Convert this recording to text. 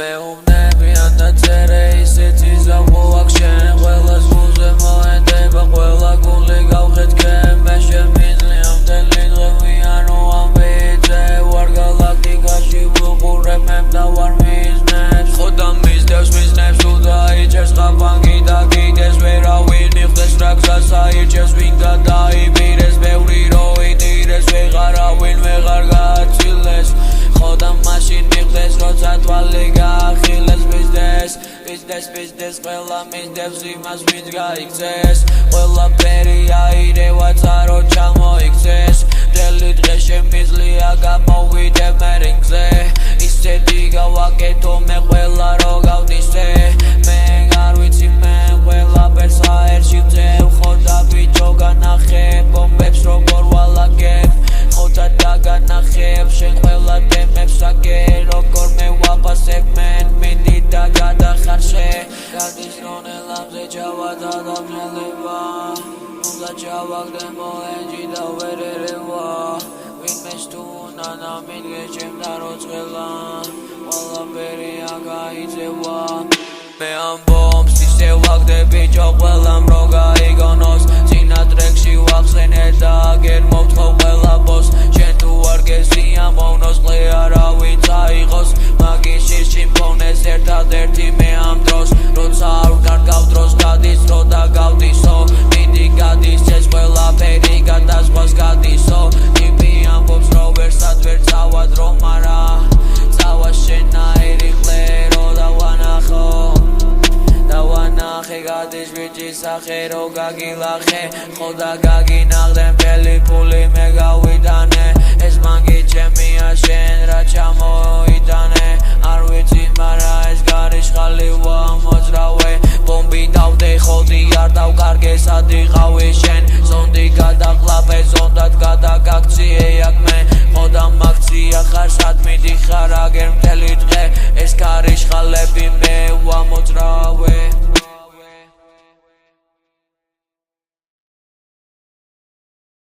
მეუბნებიან და წერე ისეთ იზავო აქ შენ ყველას გულზე მოენდება ყველა გული გავხეთქე მე შემიძლია მთელი დღე ვიანო ამბიძე ვარ გალაქტიკაში ვუყურებ მე მდავარ მიზნებს ხოდა მისდევს მიზნებს თუ დაიჭერს ხაფანგი და კიდეს ვერავინ მიხდეს რა გზას აირჩევს ვინ გადაიბირეს ბევრი რო იდირეს ვეღარავინ ვეღარ გააცილეს ხოდა მაშინ მიხდეს როცა თვალი გაახილეს მისდეს ყველა მისდევს იმას ვინც გაიქცეს ყველაფერი აირევა წარო ჩამოიქცეს მთელი დღე შემიძლია გამოვიდე მე რინგზე ისეთი გავაკეთო მე ყველა რო გავდისე მე არ ვიცი მე ყველაფერს აერში ვწევ ხოდა ბიჭო განახე ბომბებს როგორ ვალაგებ ხოდა დაგანახებ შენ ყველა თემებს აკე როგორ მე ვაფასებ მენ მინდი და გადახარშე გადის რონელამზე ჩავადა დამნელება უნდა ჩავაგდე მოენჯი და ვერ ერევა ვინმეს თუ ნანა მიდგე ჩემდა როწყელა ყველაფერი აგაიძევა მე ამბობს ისე ვაგდე ბიჭო ყველამ რო გაიგონოს წინა ტრეკში ვახსენე და აგერ მოვთხოვ ყველა ბოს შენ თუ არ გესია მომნოს ყლე არავინ წაიღოს მაგის შირში მქონეს ერთადერთი მე ამ დროს როცა არ ვკარგავ დროს გადის დრო და გავდისო მინდი გადის ეს ყველაფერი გადასხვას გადისო ტიპი ამბობს რო ვერსად ვერ წავად რომ არა წავა შენაირი ხლე რო დავანახო დავანახე გადის ბიჭის სახე რო გაგილახე ხოდა გაგინაღდე მთელი ფული მე გავიტანე ეს მანგი ჩემია შენ რა ჩამოიტანე არ ვიცი მარა ეს გარიშხალი მოძრავე ბომბი დავდე ხოდი არ დავკარგე სად იყავი შენ ზონდი გადაყლაპე ზონდად გადაგაქციე აქ მე ხოდა მაგცია ხარ სად მიდიხარ აგერ